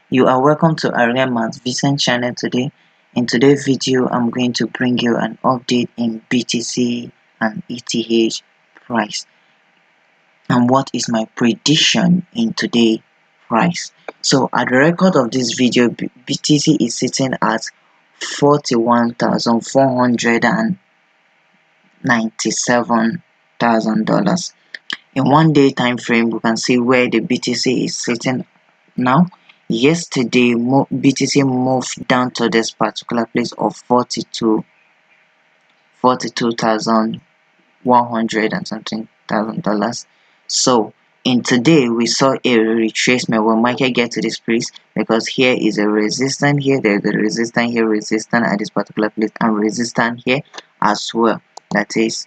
You are welcome to Ariama's Vicent channel today. In today's video, I'm going to bring you an update in BTC and ETH price and what is my prediction in today's price. So at the record of this video, BTC is sitting at $41,497,000. In 1 day time frame, we can see where the BTC is sitting now. Yesterday, BTC moved down to this particular place of 42,100 and something $1,000. So in today we saw a retracement when market get to this place, because here is a resistance, here there's a resistance, here resistance at this particular place, and resistance here as well. That is,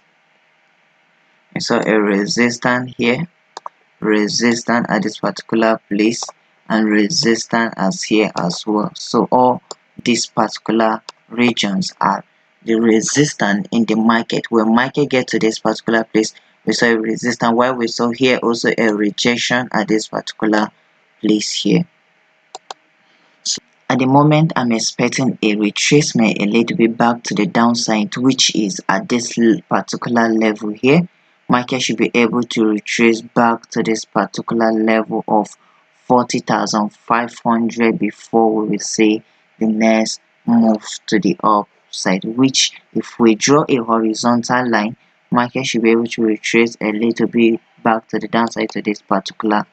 we saw a resistance here, resistance at this particular place, and resistance as here as well. So all these particular regions are the resistance in the market. When market get to this particular place, we saw a resistance, while we saw here also a rejection at this particular place here. So at the moment, I'm expecting a retracement a little bit back to the downside, which is at this particular level here. Market should be able to retrace back to this particular level of 40,500 before we will see the next move to the upside, which if we draw a horizontal line, market should be able to retrace a little bit back to the downside to this particular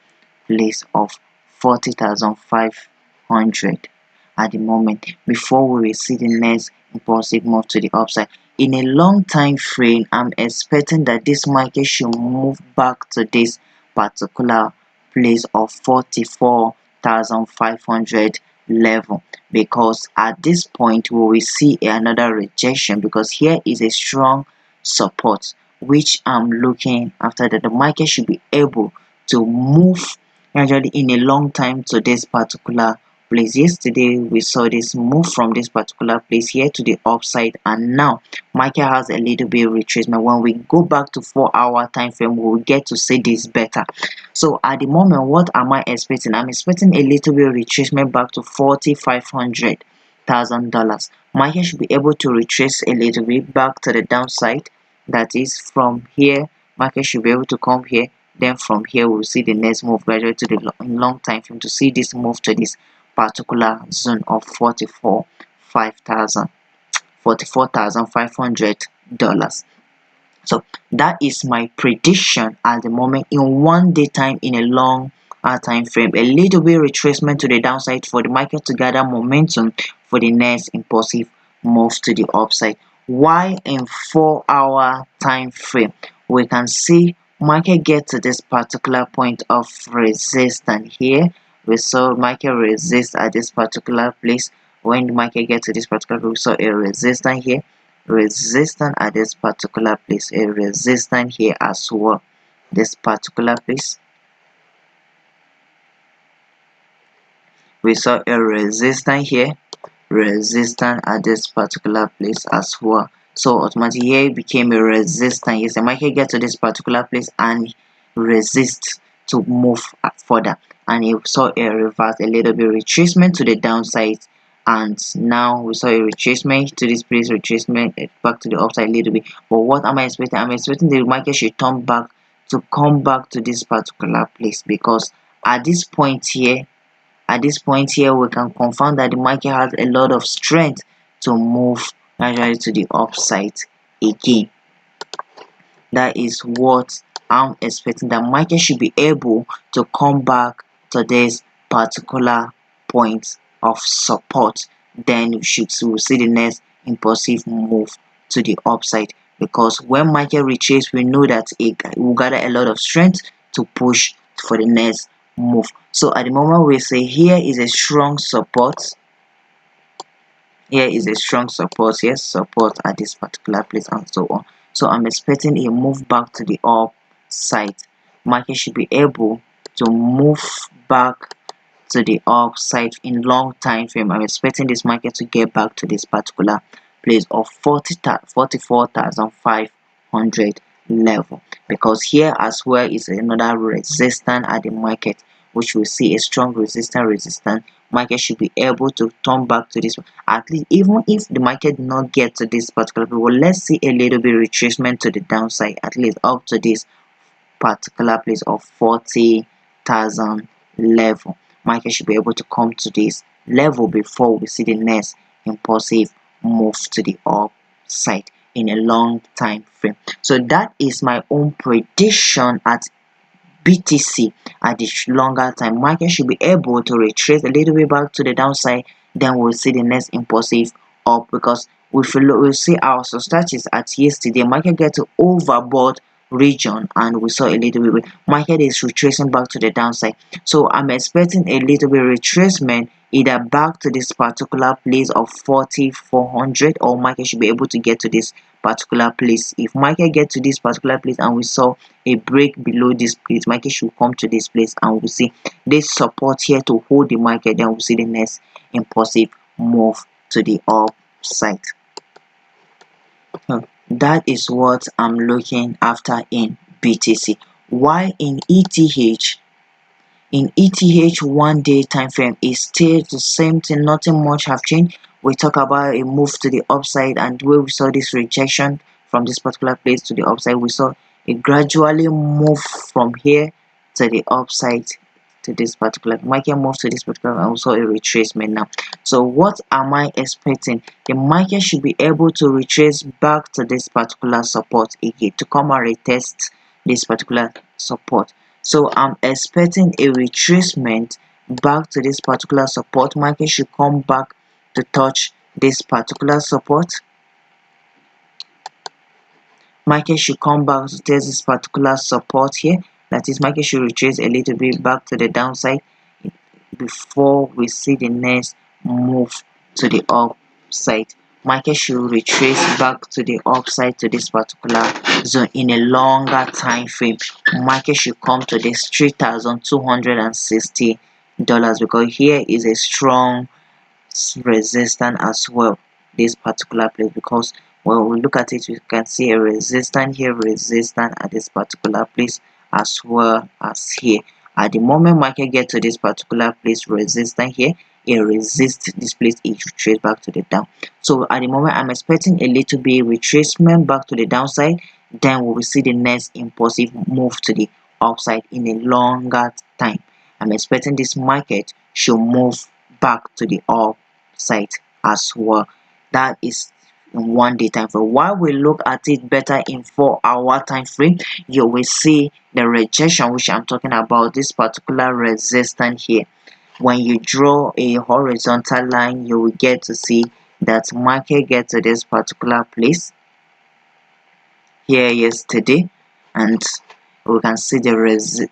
place of 40,500 at the moment before we will see the next impulsive move to the upside. In a long time frame, I'm expecting that this market should move back to this particular place of 44,500 level, because at this point we will see another rejection, because here is a strong support which I'm looking after, that the market should be able to move gradually in a long time to this particular place. Yesterday we saw this move from this particular place here to the upside, and now market has a little bit of retracement. When we go back to 4-hour time frame, we will get to see this better. So at the moment, what am I expecting? I'm expecting a little bit of retracement back to $45,000. Market should be able to retrace a little bit back to the downside. That is, from here market should be able to come here, then from here we'll see the next move gradually to the long time frame to see this move to this particular zone of $44,500. So that is my prediction at the moment in 1 day time in a long time frame. A little bit retracement to the downside for the market to gather momentum for the next impulsive move to the upside. While in 4-hour time frame, we can see market get to this particular point of resistance here. We saw market resist at this particular place. When the market get to this particular place, we saw a resistance here, resistance at this particular place, a resistance here as well, this particular place. We saw a resistance here, resistance at this particular place as well. So automatically here it became a resistance. Yes, the market get to this particular place and resist to move further, and you saw a reverse, a little bit retracement to the downside, and now we saw a retracement to this place, retracement back to the upside a little bit. But what am I expecting? I'm expecting the market should turn back to come back to this particular place, because at this point here we can confirm that the market has a lot of strength to move gradually to the upside again. That is what I'm expecting. The market should be able to come back to this particular point of support. Then we'll see the next impulsive move to the upside, because when market reaches, we know that it will gather a lot of strength to push for the next move. So at the moment we say here is a strong support, here is a strong support, yes, support at this particular place, and so on. So I'm expecting a move back to the upside. Market should be able to move back to the upside in long time frame. I'm expecting this market to get back to this particular place of 44,500 level, because here as well is another resistance at the market, which will see a strong resistance market should be able to turn back to this. At least even if the market did not get to this particular level, let's see a little bit retracement to the downside, at least up to this particular place of 40,000 level. Market should be able to come to this level before we see the next impulsive move to the upside in a long time frame. So that is my own prediction at BTC. At the longer time, market should be able to retrace a little bit back to the downside, then we'll see the next impulsive up, because we'll see our strategies at yesterday. Market get to overbought region and we saw a little bit market is retracing back to the downside, so I'm expecting a little bit retracement either back to this particular place of 4400, or market should be able to get to this particular place. If market get to this particular place and we saw a break below this place, market should come to this place and we'll see this support here to hold the market, then we'll see the next impulsive move to the upside. That is what I'm looking after in BTC. Why in ETH? In ETH 1 day time frame is still the same thing, nothing much have changed. We talk about a move to the upside, and where we saw this rejection from this particular place to the upside, we saw a gradually move from here to the upside to this particular market move to this particular, and also a retracement now. So what am I expecting? The market should be able to retrace back to this particular support again, to come and retest this particular support. So I'm expecting a retracement back to this particular support. Market should come back to touch this particular support. Market should come back to test this particular support here. That is, market should retrace a little bit back to the downside before we see the next move to the upside. Market should retrace back to the upside to this particular zone in a longer time frame. Market should come to this $3,260, because here is a strong resistance as well, this particular place, because when we look at it, you can see a resistance here, resistance at this particular place, as well as here. At the moment market get to this particular place, resistance here, it resists this place, it retrace back to the down. So at the moment I'm expecting a little bit retracement back to the downside, then we will see the next impulsive move to the upside in a longer time. I'm expecting this market should move back to the upside as well. That is in 1 day time frame. While we look at it better in 4-hour time frame, you will see the rejection which I'm talking about, this particular resistance here. When you draw a horizontal line, you will get to see that market get to this particular place here yesterday, and we can see the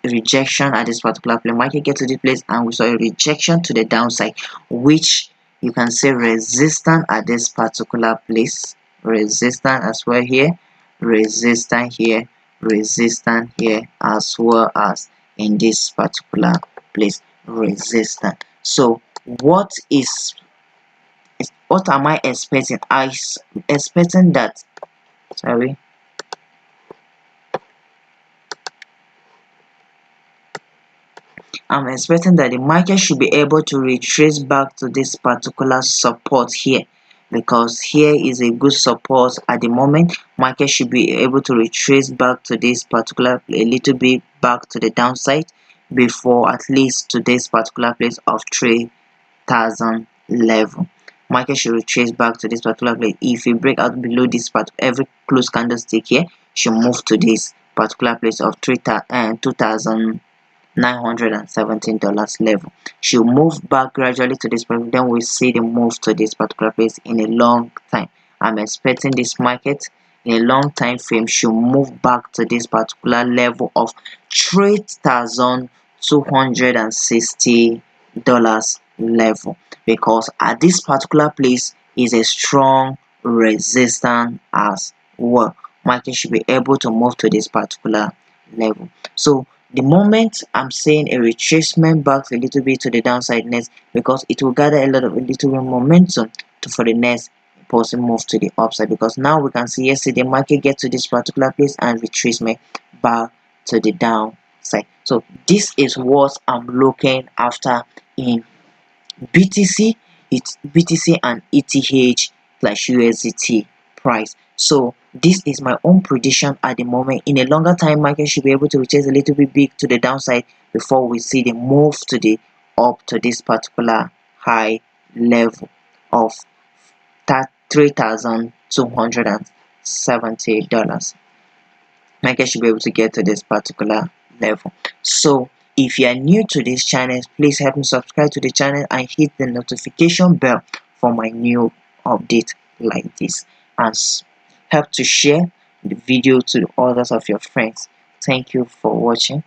rejection at this particular place. Market get to this place and we saw a rejection to the downside, which you can see resistance at this particular place, resistance as well here, resistance here, resistance here, as well as in this particular place, resistance. So what am I expecting? I expecting that, I'm expecting that the market should be able to retrace back to this particular support here, because here is a good support at the moment. Market should be able to retrace back to this particular, a little bit back to the downside before at least to this particular place of 3,000 level. Market should retrace back to this particular place. If you break out below this part, every close candlestick here should move to this particular place of $2,917 level. She'll move back gradually to this point, then we see the move to this particular place in a long time. I'm expecting this market in a long time frame should move back to this particular level of $3,260 level, because at this particular place is a strong resistance as well. Market should be able to move to this particular level. So the moment I'm saying a retracement back a little bit to the downside next, because it will gather a little bit momentum for the next impulsive move to the upside, because now we can see yesterday market get to this particular place and retracement back to the downside. So this is what I'm looking after in BTC, it's BTC and ETH plus USDT price. So this is my own prediction at the moment. In a longer time, market should be able to retest a little bit big to the downside before we see the move to the up to this particular high level of $3,270. Market should be able to get to this particular level. So if you are new to this channel, please help me subscribe to the channel and hit the notification bell for my new update like this, and help to share the video to others of your friends. Thank you for watching.